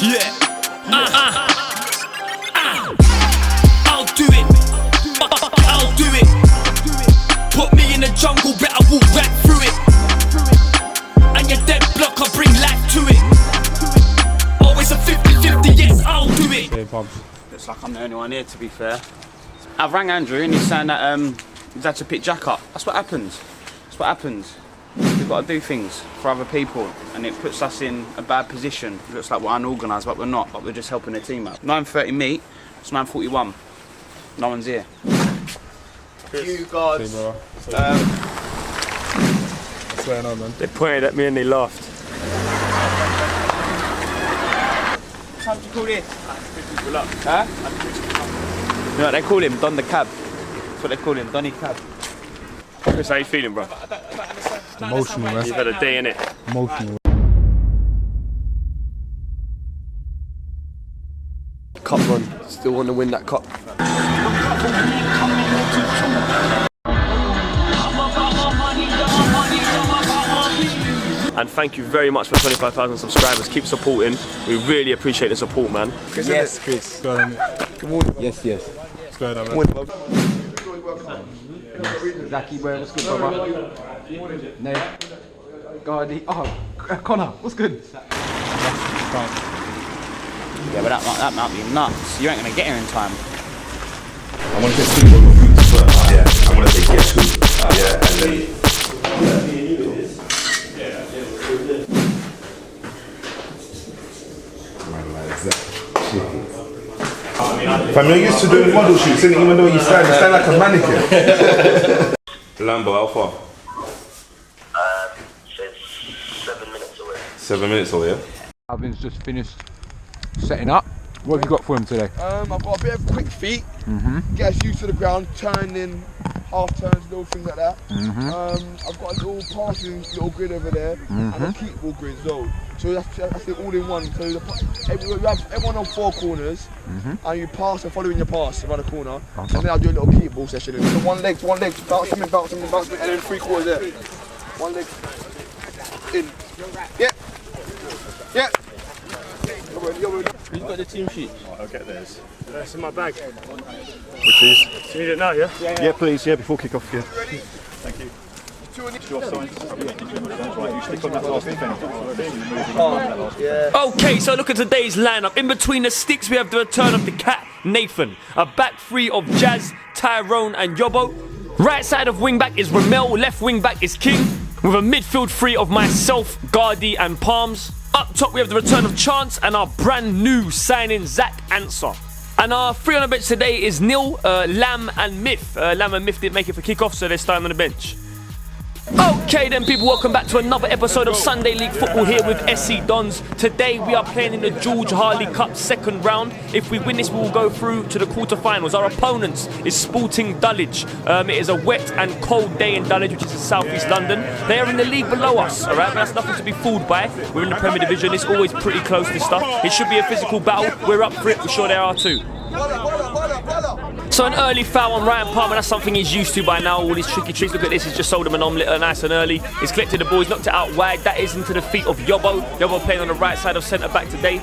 Yeah. I'll do it. I'll do it. Put me in the jungle, better walk right through it. And your dead block, I'll bring life to it. Always a 50-50, yes, I'll do it. Looks like I'm the only one here, to be fair. I've rang Andrew and he's saying that he's had to pick Jack up. That's what happens. That's what happens. We've got to do things for other people and it puts us in a bad position. It looks like we're unorganised, but we're not. But we're just helping the team out. 9:30 meet, it's 9:41. No one's here. You guys. What's going on, man? They pointed at me and they laughed. What time do you call this? Huh? You know what they call him? Don the Cab. That's what they call him, Donny Cab. Chris, how you feeling, bro? Emotional, man. You've had a day in it. Emotional. Cup run, still want to win that cup. And thank you very much for 25,000 subscribers. Keep supporting. We really appreciate the support, man. Yes, Chris. What's going on, mate? Good morning. Yes, yes. What's going on, man? Zaki, bro, what's good, brother? Nate. Gardy. Oh, Connor, what's good? Yeah, but that might be nuts. You ain't going to get here in time. I want to get two more boots first. Yeah, I want to get two. Yeah, and then. Man like that. Fam, you're used to doing model shoots, isn't it? Even though you stand like a mannequin. Lambo, how far? Says 7 minutes away. 7 minutes away, yeah? Alvin's just finished setting up. What have you got for him today? I've got a bit of quick feet, get us used to the ground, turning, half turns, little things like that. I've got a little passing little grid over there and a keep ball grid as well. So that's it all in one. So you have everyone on 4 corners and you pass and following your pass around the corner. And then I'll do a little keep ball session. So one leg, bounce something, and then 3 quarters there. One leg in. Yeah. Yeah. You've got the team sheet. Oh, I'll get theirs. That's in my bag. Which is? Do you need it now, yeah? Yeah, please. Yeah, before kick-off. Yeah. Thank you. Okay, so look at today's lineup. In between the sticks, we have the return of the cat, Nathan. A back three of Jazz, Tyrone, and Yobbo. Right side of wing back is Ramel. Left wing back is King. With a midfield three of myself, Gardy, and Palms. Up top, we have the return of Chance and our brand new signing, ZAK ANSAH. And our 3 on the bench today is Neil, Lamb, and Myth. Lamb and Myth didn't make it for kickoff, so they're starting on the bench. Okay then people, welcome back to another episode of Sunday League Football here with SC Dons. Today we are playing in the George Harley Cup second round. If we win this, we will go through to the quarterfinals. Our opponents is Sporting Dulwich. It is a wet and cold day in Dulwich, which is in southeast London. They are in the league below us, alright? But that's nothing to be fooled by. We're in the Premier Division, it's always pretty close, this stuff. It should be a physical battle, we're up for it, we're sure they are too. So an early foul on Ryan Palmer, that's something he's used to by now, all these tricky tricks. Look at this, he's just sold him an omelette nice and early. He's collected the ball, he's knocked it out wide. That is into the feet of Yobbo. Yobbo playing on the right side of centre-back today.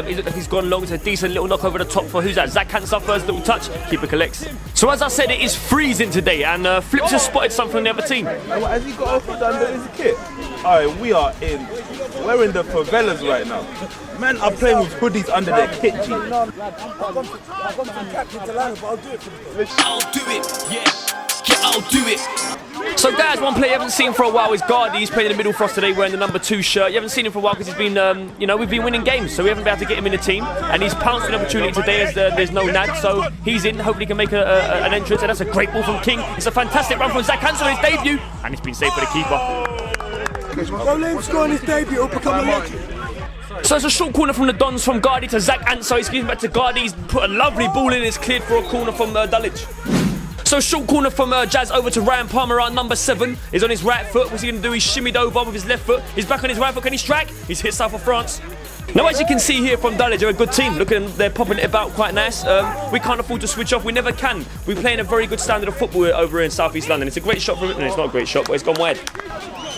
He looks like he's gone long, it's a decent little knock over the top for who's that? ZAK ANSAH, first little touch, keeper collects. So as I said, it is freezing today, and Flips has spotted something on the other team. Has he got off under his kit? Alright, we're in the favelas right now. Men are playing with hoodies under their kit, G. I'll do it, yeah, I'll do it. So guys, one player you haven't seen for a while is Gardy. He's playing in the middle for us today wearing the number 2 shirt. You haven't seen him for a while because he's been, we've been winning games, so we haven't been able to get him in the team. And he's pounced an opportunity today as there's no NAD, so he's in. Hopefully he can make an entrance, and that's a great ball from King. It's a fantastic run from ZAK ANSAH on his debut, and it's been saved for the keeper. Don't let him score on his debut, he'll become a legend. So it's a short corner from the Dons from Gardy to ZAK ANSAH. He's giving back to Gardy. He's put a lovely ball in. It's cleared for a corner from Dulwich. So short corner from Jazz over to Ryan Palmer. Our number 7 is on his right foot. What's he going to do? He's shimmied over with his left foot. He's back on his right foot. Can he strike? He's hit south of France. Now, as you can see here from Dulwich, they're a good team. Look at them, they're popping it about quite nice. We can't afford to switch off. We never can. We're playing a very good standard of football over here in southeast London. It's a great shot from it. No, it's not a great shot, but it's gone wide.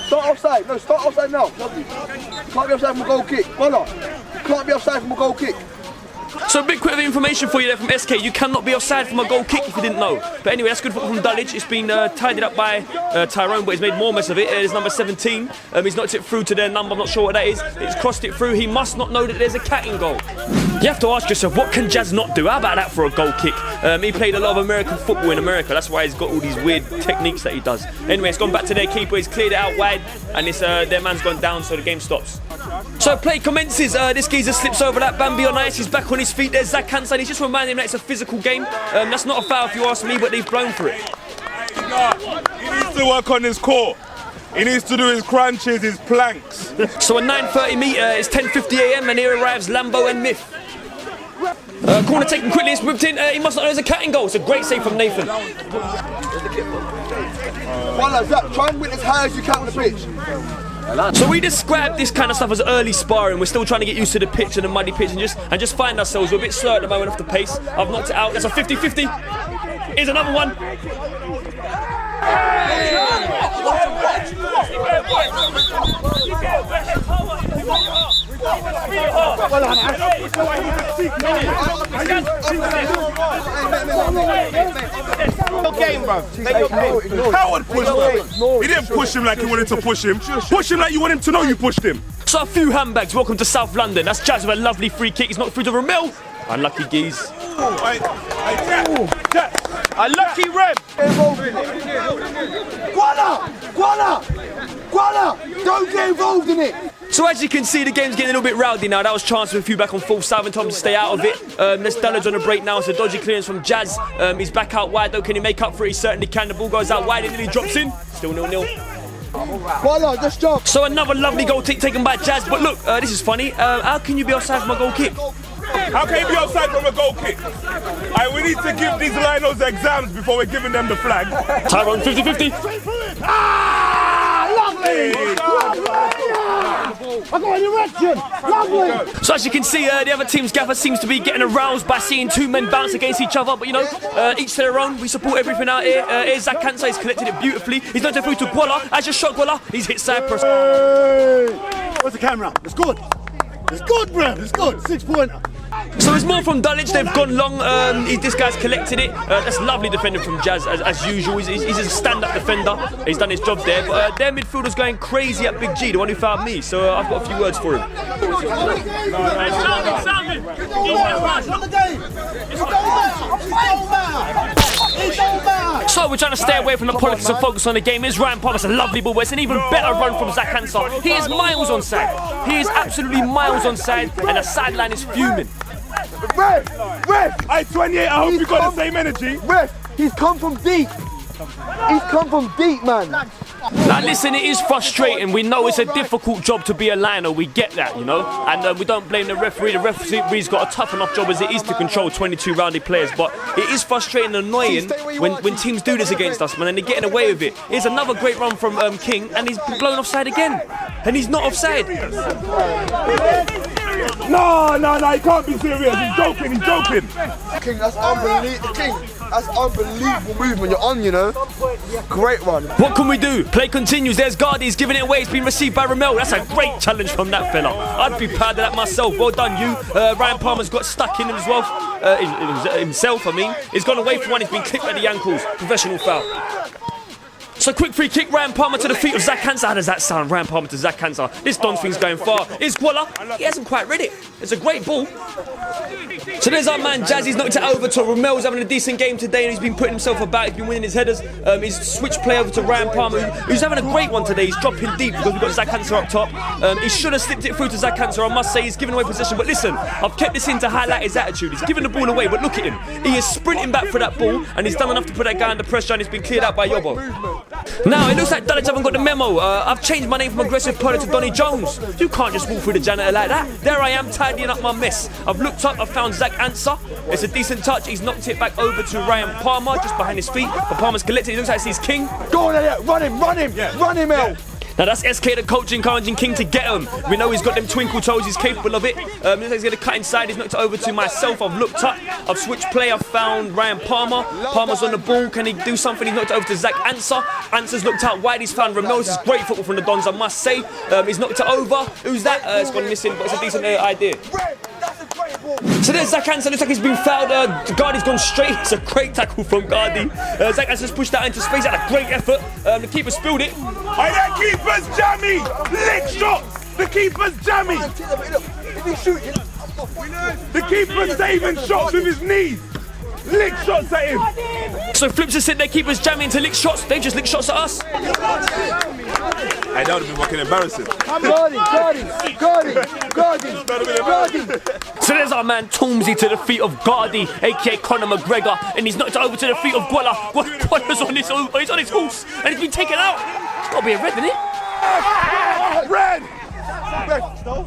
Start offside. No, start offside now. Lovely. Can't be offside from a goal kick. Voila. can't be offside from a goal kick. So a bit quick of information for you there from SK. You cannot be offside from a goal kick if you didn't know. But anyway, that's good football from Dulwich. It's been tidied up by Tyrone, but he's made more mess of it. It's number 17. He's knocked it through to their number. I'm not sure what that is. He's crossed it through. He must not know that there's a cat in goal. You have to ask yourself, what can Jazz not do? How about that for a goal kick? He played a lot of American football in America. That's why he's got all these weird techniques that he does. Anyway, it's gone back to their keeper. He's cleared it out wide, and it's, their man's gone down, so the game stops. So play commences. This geezer slips over that Bambi on ice. He's back on his feet. There's ZAK ANSAH. He's just reminding him that it's a physical game. That's not a foul if you ask me, but they've blown for it. He needs to work on his core. He needs to do his crunches, his planks. So a 9:30 meter. It's 10:50 a.m. and here arrives Lambo and Myth. Corner taken quickly. It's whipped in. He must not know there's a cat in goal. It's a great save from Nathan. Well, Zach, try and win as high as you can on the pitch. So we describe this kind of stuff as early sparring. We're still trying to get used to the pitch and the muddy pitch and just find ourselves. We're a bit slow at the moment off the pace. I've knocked it out. That's a 50-50. Here's another one. Game, bro. Howard pushed him. He didn't push him like he wanted to push him. Push him like you want him to know you pushed him. So a few handbags. Welcome to South London. That's Jazz with a lovely free kick. He's knocked through to Ramel. Unlucky geese. Unlucky Rem. Guala! Don't get involved in it! So as you can see, the game's getting a little bit rowdy now. That was chance with a few back on full. Southern told him to stay out of it. There's Dulwich on the break now. It's a dodgy clearance from Jazz. He's back out wide though. Can he make up for it? He certainly can. The ball goes out wide and nearly drops in. Still 0-0. Guala, just jump! So another lovely goal taken by Jazz. But look, this is funny. How can you be offside from a goal kick? How can you be offside from a goal kick? We need to give these linos exams before we're giving them the flag. Tyrone 50-50. Lovely! I got an erection! Lovely! So as you can see, the other team's gaffer seems to be getting aroused by seeing two men bounce against each other. But you know, each to their own. We support everything out here. Here's ZAK ANSAH. He's collected it beautifully. He's knocked it through to Guala. As just shot Guala, he's hit Cyprus. Hey! Where's the camera? It's good. It's good, bro. It's good. 6-pointer. So there's more from Dulwich. They've gone long. This guy's collected it. That's lovely defending from Jazz as usual. He's a stand-up defender. He's done his job there. But their midfielder's going crazy at Big G, the one who fouled me. So I've got a few words for him. So we're trying to stay away from the politics and focus on the game. Here's Ryan Palmer. It's a lovely ball, but it's an even better run from ZAK ANSAH. He is miles on side. He is absolutely miles on side, and the sideline is fuming. Ref! Hey, 28, I hope you got the same energy. Ref, he's come from deep. He's come from deep, man. Now listen, it is frustrating. We know it's a difficult job to be a liner. We get that, you know. And we don't blame the referee. The referee's got a tough enough job as it is to control 22 rounded players. But it is frustrating and annoying when teams do this against us, man, and they're getting away with it. Here's another great run from King, and he's blown offside again. And he's not offside. No, he can't be serious. He's joking. King, that's unbelievable. King, that's unbelievable movement you're on, you know. Great one. What can we do? Play continues. There's Gardy. He's giving it away. It's been received by Ramel. That's a great challenge from that fella. I'd be proud of that myself. Well done, you. Ryan Palmer's got stuck in him as well. Himself, I mean. He's gone away for one. He's been clipped at the ankles. Professional foul. So quick free kick, Ryan Palmer to the feet of ZAK ANSAH. How does that sound? Ryan Palmer to ZAK ANSAH. This Don's thing's going far. Here's Guala. He hasn't quite read it. It's a great ball. So there's our man Jazz. He's knocked it over to Ramel's having a decent game today, and he's been putting himself about. He's been winning his headers. He's switched play over to Ryan Palmer, who's having a great one today. He's dropping deep because we've got ZAK ANSAH up top. He should have slipped it through to ZAK ANSAH. I must say he's given away possession. But listen, I've kept this in to highlight his attitude. He's giving the ball away, but look at him. He is sprinting back for that ball, and he's done enough to put that guy under pressure, and it's been cleared out by Yobo. Now, it looks like Dulwich haven't got the memo. I've changed my name from Aggressive Polar to Donny Jones. You can't just walk through the janitor like that. There I am, tidying up my mess. I've looked up, I've found ZAK ANSAH. It's a decent touch. He's knocked it back over to Ryan Palmer, just behind his feet. But Palmer's collected. He looks like he's King. Go on, Elliot. Run him. Yeah. Run him, El. Now that's SK the coach encouraging King to get him. We know he's got them twinkle toes, he's capable of it. Looks like he's going to cut inside, he's knocked it over to myself. I've looked up, I've switched play, I've found Ryan Palmer. Palmer's on the ball, can he do something? He's knocked it over to ZAK ANSAH. ANSAH's looked out wide, he's found Ramel. This is great football from the Dons, I must say. He's knocked it over. Who's that? It's gone missing, but it's a decent idea. So there's ZAK ANSAH, looks like he's been fouled. Gardy's gone straight. It's a great tackle from Gardy. ZAK ANSAH's pushed that into space, had a great effort. The keeper spilled it. Hey, that keeper's jammy! Lick shots! The keeper's jammy! The keeper's saving shots with his knees! Lick shots at him! So Flips has said their keepers jamming to lick shots. They just lick shots at us. Hey, that would have been fucking embarrassing. Gardy. So there's our man Tomsy to the feet of Gardy, aka Conor McGregor, and he's knocked it over to the feet of Gwala. Gwala's on his horse, and he's been taken out. Gotta be a red, isn't it? Red! That's the goal.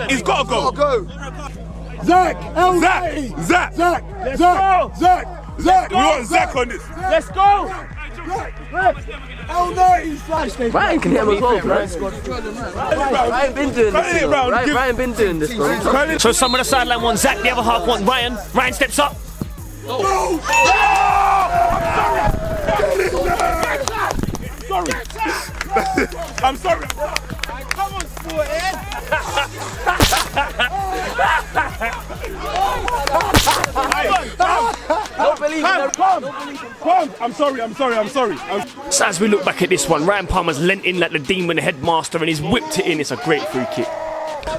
He's got to go. ZAK! ZAK! We want ZAK on this. Let's go! Ryan can hit him as well, bro. Ryan been doing this. Ryan been doing this, bro. So some of the sideline want ZAK, the other half want Ryan. Ryan steps up. I'm sorry. Come on, Sporting! Don't believe it. Come. I'm sorry. So as we look back at this one, Ryan Palmer's lent in like the demon headmaster and he's whipped it in. It's a great free kick.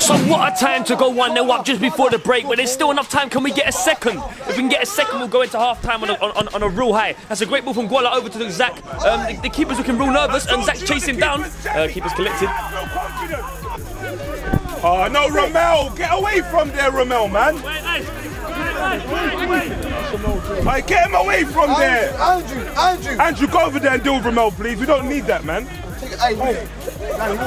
So what a time to go 1-0 up just before the break, but there's still enough time. Can we get a second? If we can get a second, we'll go into half-time on a real high. That's a great ball from Gwala over to ZAK. The keeper's looking real nervous and ZAK's chasing down. Keeper's collected. Oh, no, Ramel. Get away from there, Ramel, man. Hey, get him away from there. Andrew, go over there and deal with Ramel, please. We don't need that, man.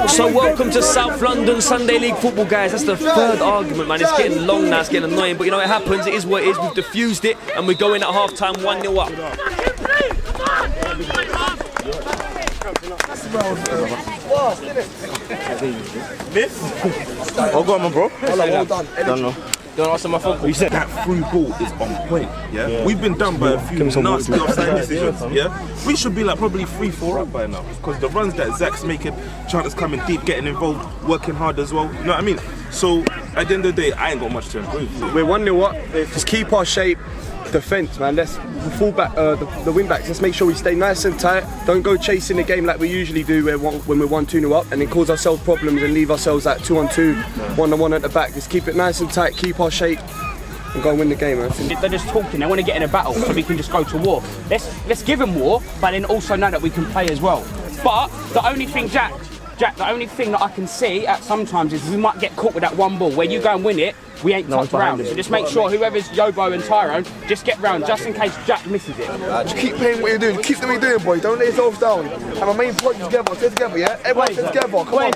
So welcome to South London Sunday League football, guys. That's the third argument, man. It's getting long now, it's getting annoying, but you know it happens. It is what it is. We've diffused it and we're going at half-time 1-0 up. Miss? Oh, go on, man, bro. Well done. Don't answer my phone call. You said that through ball is on point, yeah? We've been done by a few nasty offside decisions, yeah? We should be like probably 3-4 up by now because the runs that ZAK's making, Chanter's coming deep, getting involved, working hard as well, you know what I mean? So at the end of the day, I ain't got much to improve. We're 1-0 up, just keep our shape, defence, man. Let's fall back, the wing backs, let's make sure we stay nice and tight. Don't go chasing the game like we usually do when we're 1-2-0 up and then cause ourselves problems and leave ourselves at 2-on-2, 1-on-1 at the back. Just keep it nice and tight, keep our shape and go and win the game, man. They're just talking, they want to get in a battle so we can just go to war. Let's give them war, but then also know that we can play as well. But the only thing, Jack, the only thing that I can see at sometimes is we might get caught with that one ball where you go and win it, we ain't touched round. So just make sure whoever's Yobo and Tyrone, just get round just in case Jack misses it. Just keep playing what you're doing. Keep doing what you're doing, boy. Don't let yourself down. And my main point is together. Stay together, yeah? Everyone stay together. Come on.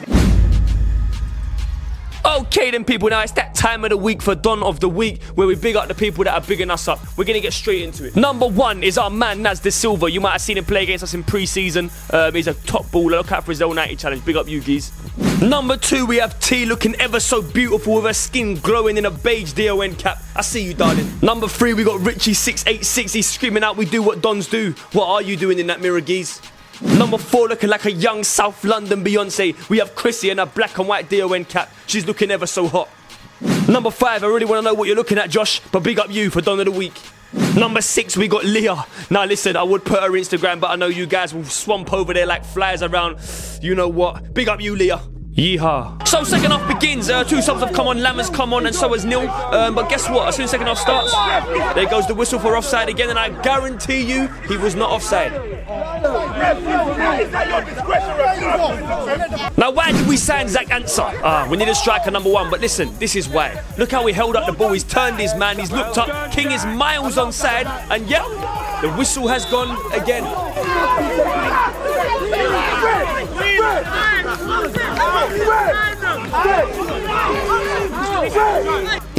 Okay then people, now it's that time of the week for Don of the Week where we big up the people that are bigging us up. We're going to get straight into it. Number one is our man Naz De Silva. You might have seen him play against us in pre-season. He's a top baller. Look out for his L90 challenge. Big up you geez. Number two, we have T looking ever so beautiful with her skin glowing in a beige DON cap. I see you, darling. Number three, we got Richie 686. He's screaming out, we do what Dons do. What are you doing in that mirror, geez? Number four, looking like a young South London Beyonce. We have Chrissy in a black and white DON cap. She's looking ever so hot. Number five, I really want to know what you're looking at, Josh, but big up you for Don of the Week. Number six, we got Leah. Now listen, I would put her Instagram, but I know you guys will swamp over there like flies around. You know what? Big up you, Leah. Yeehaw. So second half begins. Two subs have come on, Lam has come on, and so has Neil. But guess what? As soon as second half starts, there goes the whistle for offside again, and I guarantee you he was not offside. Now why did we sign ZAK ANSAH? We need a striker number one, but listen, this is why. Look how he held up the ball, he's turned his man, he's looked up, King is miles onside, and yep, the whistle has gone again.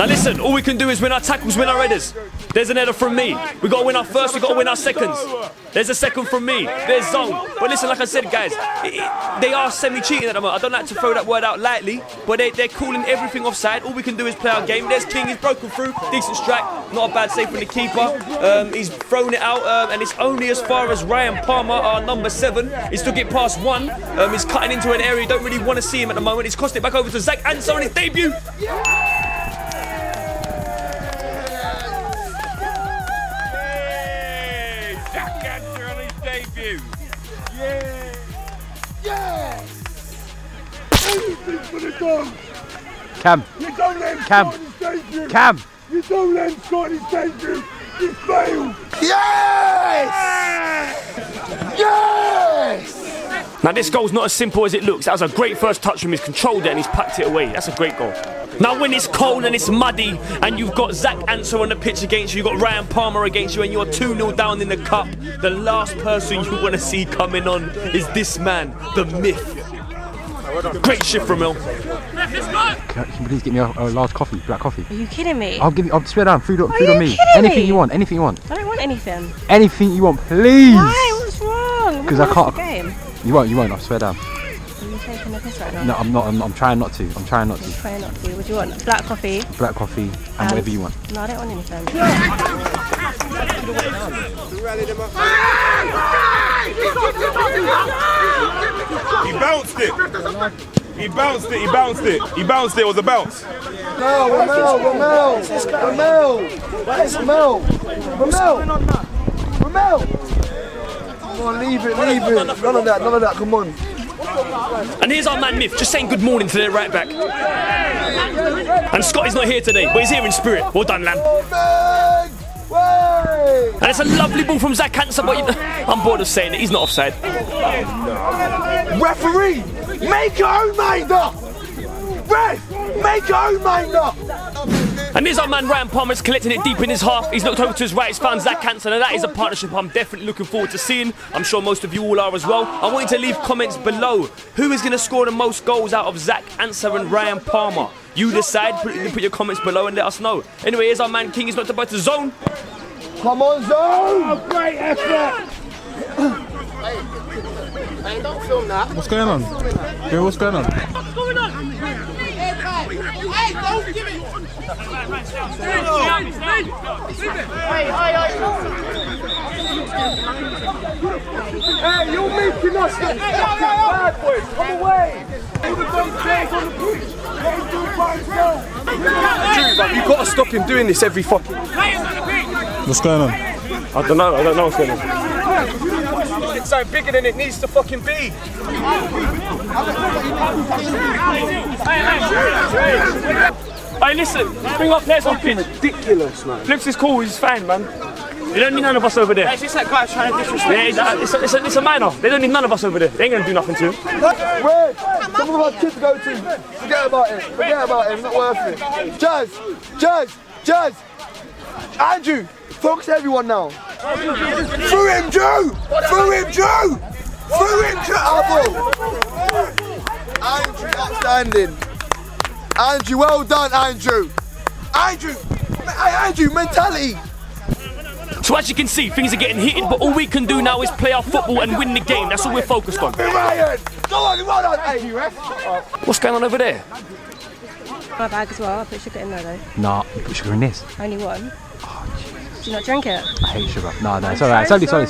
Now listen, all we can do is win our tackles, win our headers. There's an header from me. We got to win our first, we got to win our seconds. There's a second from me. There's zone. But listen, like I said, guys, they are semi-cheating at the moment. I don't like to throw that word out lightly, but they're calling everything offside. All we can do is play our game. There's King, he's broken through. Decent strike, not a bad save from the keeper. He's thrown it out, and it's only as far as Ryan Palmer, our number 7. He's took it past 1. He's cutting into an area you don't really want to see him at the moment. He's crossed it back over to ZAK ANSAH on his debut. ZAK ANSAH on his debut. Yeah! Yes! Anything for the dog! Cam. You don't let him Cam. score his debut! Cam. You don't let him score his debut! You failed! Yes! Yes! Now this goal's not as simple as it looks. That was a great first touch from him. He's controlled it and he's packed it away. That's a great goal. Now when it's cold and it's muddy and you've got ZAK ANSAH on the pitch against you, you've got Ryan Palmer against you and you're 2-0 down in the cup, the last person you want to see coming on is this man, the myth. Great shift from Hill. Can you please get me a large coffee, black coffee? Are you kidding me? I'll swear down, food on me. Kidding Anything me? you want, anything you want. I don't want anything. Anything you want, please. Why? What's wrong? Because I can't. The game. You won't, I swear down. Are you taking a piss right now? No, I'm not, I'm trying not to. I'm trying not to. Try not to. What do you want? Black coffee? Black coffee and whatever you want. No, I don't want anything. He bounced it. He bounced it. He bounced it. He bounced it. It was a bounce. No, Ramel! Come on, leave it. None of that, come on. And here's our man Myth, just saying good morning to their right back. And Scotty's not here today, but he's here in spirit. Well done, Lamb. And it's a lovely ball from ZAK ANSAH, but I'm bored of saying it, he's not offside. Referee, make your own mind up! Ref, make your own mind up! And here's our man Ryan Palmer, is collecting it deep in his half. He's looked over to his right, he's found ZAK ANSAH, and that is a partnership I'm definitely looking forward to seeing. I'm sure most of you all are as well. I want you to leave comments below. Who is going to score the most goals out of ZAK ANSAH and Ryan Palmer? You decide, put your comments below and let us know. Anyway, here's our man King, he's not about to zone. Come on, zone! Oh, great effort! Hey, don't film that. What's going on? Yeah, what's going on? What's going on? Hey, don't give it! Hey, you're making us look bad, boys. Come away. All the dumb players on the pitch. Let him do it by himself. You've got to stop him doing this every fucking. What's going on? I don't know what's going on. It's so bigger than it needs to fucking be. Hey, listen, bring our players on pitch. Ridiculous, man. Flips is cool, he's fine, man. You don't need none of us over there. It's just that guy trying to disrespect. Yeah, it's a minor. They don't need none of us over there. They ain't gonna do nothing to him. Where? Some of our kids go to. Forget about it. Forget about it. It's not worth it. Jazz. Andrew, focus everyone now. Through him, Drew. Andrew, outstanding. Andrew, well done, Andrew, mentality. So as you can see, things are getting heated, but all we can do now is play our football and win the game. That's all we're focused on. Ryan, go on, hey, What's going on over there? My bag as well. I put sugar in there though. Nah, you put sugar in this. Only one. Do you not drink it? I hate sugar. No, it's alright. It's only one.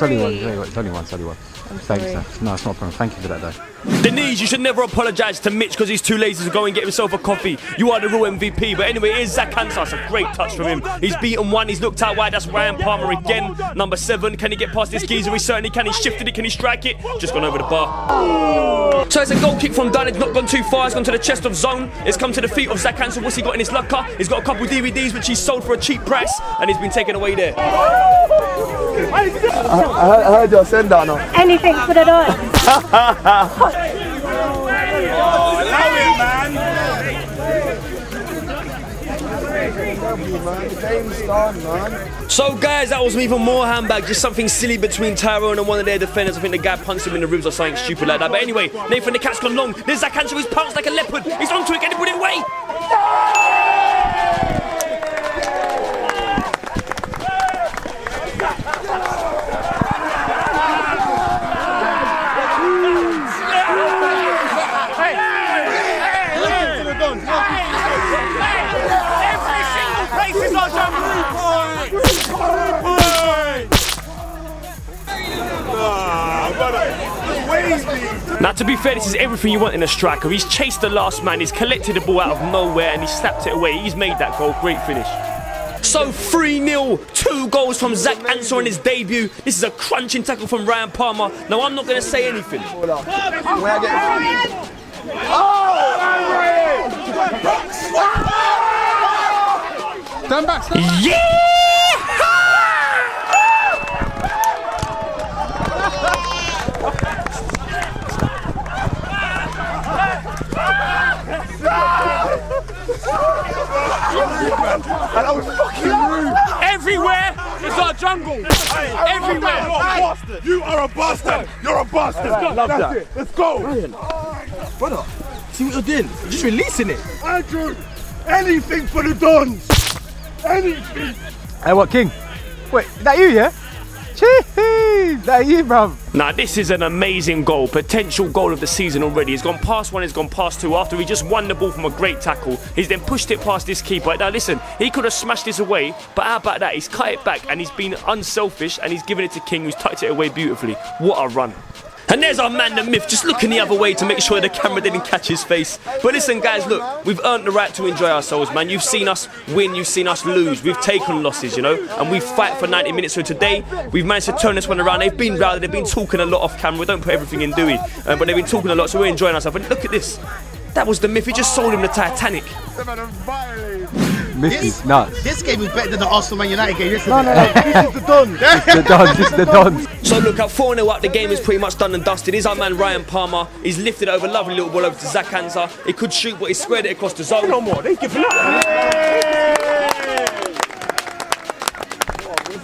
It's only one. I'm Thank you, sorry. sir. No, it's not a problem. Thank you for that, though. Denise, you should never apologise to Mitch because he's too lazy to go and get himself a coffee. You are the real MVP. But anyway, here's ZAK ANSAH. It's a great touch from him. He's beaten one. He's looked out wide. That's Ryan Palmer again. Number 7. Can he get past this geezer? He certainly can. He shifted it. Can he strike it? Just gone over the bar. So it's a goal kick from Dunn. It's not gone too far. It's gone to the chest of Zone. It's come to the feet of ZAK ANSAH. What's he got in his locker? He's got a couple DVDs which he's sold for a cheap price. And he's been taken away there. I heard your send that now. Anything for the dog. So guys, that was even more handbag, just something silly between Tyrone and one of their defenders. I think the guy punched him in the ribs or something stupid like that. But anyway, Nathan the cat's gone long. There's ZAK ANSAH, he's pounced like a leopard. He's onto it, can he put it away? Now, to be fair, this is everything you want in a striker. He's chased the last man, he's collected the ball out of nowhere, and he slapped it away. He's made that goal. Great finish. So 3-0, 2 goals from ZAK ANSAH on his debut. This is a crunching tackle from Ryan Palmer. Now, I'm not going to say anything. Stand back, stand back. Yeah! And I was fucking rude. Everywhere is our jungle. Everywhere. You are a bastard. You're a bastard. That's it. Let's go. Brother, see what you're doing? You're just releasing it. Andrew, anything for the Dons. Anything. Hey, what, King? Wait, is that you, yeah? Jeez, that you, bruv. Now, this is an amazing goal, potential goal of the season already. He's gone past one, he's gone past two. After he just won the ball from a great tackle, he's then pushed it past this keeper. Now, listen, he could have smashed this away, but how about that? He's cut it back and he's been unselfish and he's given it to King, who's tucked it away beautifully. What a run. And there's our man, the myth, just looking the other way to make sure the camera didn't catch his face. But listen, guys, look, we've earned the right to enjoy ourselves, man. You've seen us win, you've seen us lose. We've taken losses, you know, and we fight for 90 minutes. So today, we've managed to turn this one around. They've been rowdy, they've been talking a lot off camera. We don't put everything in, do we? But they've been talking a lot, so we're enjoying ourselves. And look at this. That was the myth. He just sold him the Titanic. Myth is nuts. This game is better than the Arsenal Man United game. No, this is the Dons. The Dons, this is the Dons. So look, at 4-0 up, the game is pretty much done and dusted. Here's our man Ryan Palmer. He's lifted it over, lovely little ball over to ZAK ANSAH. He could shoot, but he squared it across the zone. No more. They giving up.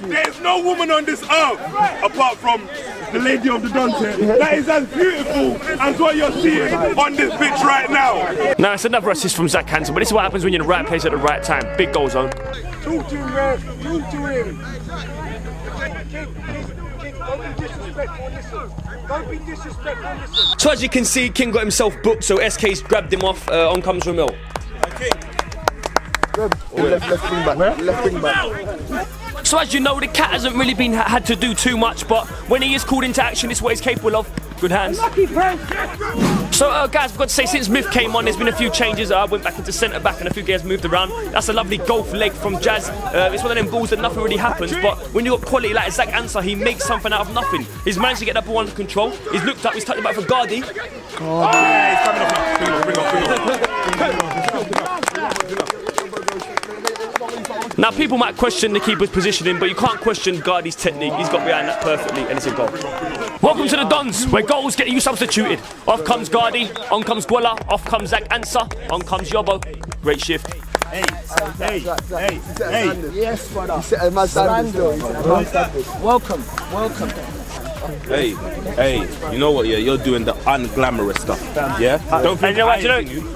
There's no woman on this earth apart from the lady of the Dons here that is as beautiful as what you're seeing on this pitch right now. Now, it's another assist from ZAK ANSAH, but this is what happens when you're in the right place at the right time. Big goal zone. Talk to him, Rev. Talk to him. King, don't be disrespectful on this one. Don't be disrespectful on this one. So as you can see, King got himself booked, so SK's grabbed him off. On comes Ramil. Left wing back. Left wing back. So as you know, the cat hasn't really been had to do too much, but when he is called into action, this is what he's capable of. Good hands. So guys, I've got to say, since Myth came on, there's been a few changes. I went back into centre back and a few guys moved around. That's a lovely golf leg from Jazz. It's one of them balls that nothing really happens, but when you've got quality like ZAK ANSAH, he makes something out of nothing. He's managed to get that ball under control. He's looked up, he's touched it back for Gardy. He's coming off now. Bring off. Now, people might question the keeper's positioning, but you can't question Gardy's technique. He's got behind that perfectly, and it's a goal. Welcome to the Dons, where goals get you substituted. Off comes Gardy, on comes Gwala, off comes ZAK ANSAH, on comes Yobo. Great shift. Hey. Yes, brother. Welcome. Hey, you know what? Yeah, you're doing the unglamorous stuff. Yeah. Don't think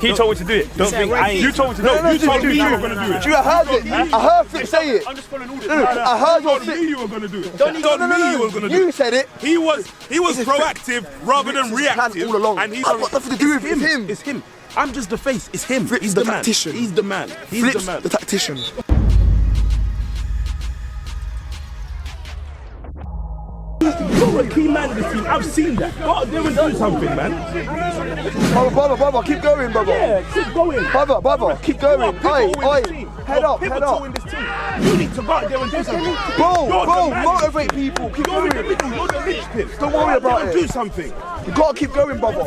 he told me to do it. Don't think I ain't. You told me to do it. You told me you were going to do it. I heard it. I heard Fitz say it. I'm just following orders. I heard what Fitz. You were going to do it. Don't you told me you were going to do it. You said it. He was proactive rather than reactive. All along. And he's got nothing to do with him. It's him. I'm just the face. It's him. Fritz, He's the man. tactician. He's the man. He's Fritz, the man. the tactician. You're a key man of the team. I've seen that. Go out there and do something, man. Brother, keep going, brother. Yeah, keep going. Brother, keep going. Oi, head up. In this team. You need to go out there and do something. Bro, motivate people. Keep You're in the going. middle. You're the linchpin. Don't worry about it. Do something. You gotta keep going, brother.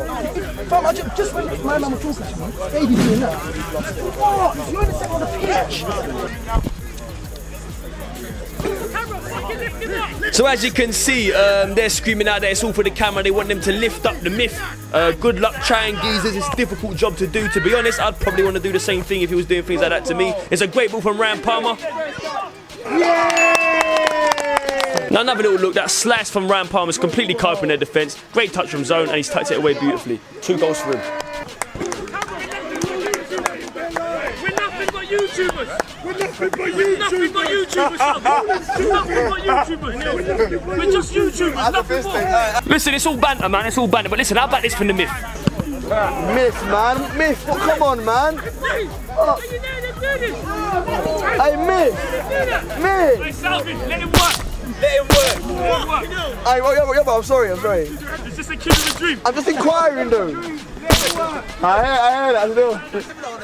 Fam, I just my man was talking to me. Baby doing that. What? You're in the second on the pitch. So as you can see, they're screaming out there, it's all for the camera. They want them to lift up the Myth. Good luck trying geezers. It's a difficult job to do. To be honest, I'd probably want to do the same thing if he was doing things like that to me. It's a great ball from Ryan Palmer. Now another little look, that slice from Ryan Palmer's completely coping their defence. Great touch from zone and he's tucked it away beautifully. 2 goals for him. We're nothing but YouTubers. We're nothing but YouTubers. We're just YouTubers. Nothing more. Listen, it's all banter, man. It's all banter. But listen, how about this from the Myth? Myth, well, come on, man. Hey, Myth. Hey, Salvin, let him work. Let him work. Hey, yeah, but I'm sorry. It's just a kid of a dream. I'm just inquiring though. I hear that still.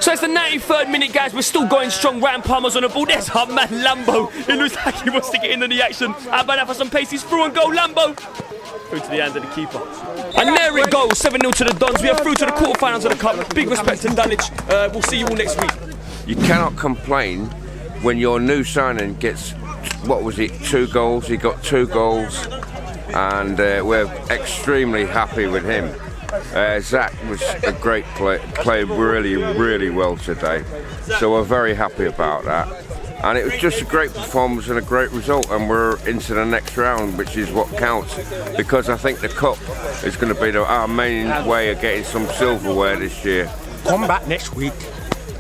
So it's the 93rd minute, guys. We're still going strong. Ryan Palmer's on the ball. There's our man Lambo. It looks like he wants to get into the action. How about that for some pace? He's through and goal, Lambo. Through to the hands of the keeper. And there it goes. 7-0 to the Dons. We are through to the quarterfinals of the cup. Big respect to Dulwich. We'll see you all next week. You cannot complain when your new signing gets, what was it, 2 goals. He got 2 goals, and we're extremely happy with him. Zach was a great played really well today, so we're very happy about that. And it was just a great performance and a great result, and we're into the next round, which is what counts, because I think the cup is going to be our main way of getting some silverware this year. Come back next week.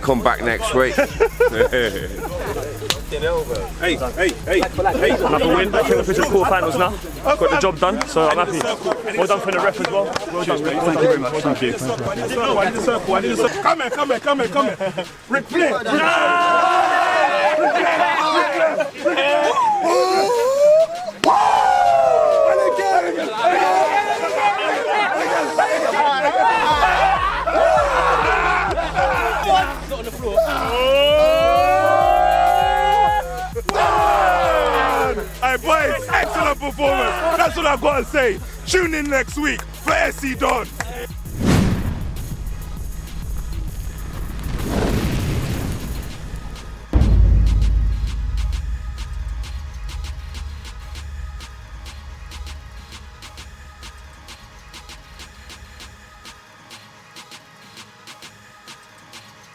Come back next week. Hey. Another win. I think we're through to the quarterfinals now. Got the job done, so I'm happy. Well done for the ref as well. Well done, mate. Thank you very much. Thank you. I need a circle. Come here. Replay. Hey boys, excellent performance. That's what I've got to say. Tune in next week for SC Don.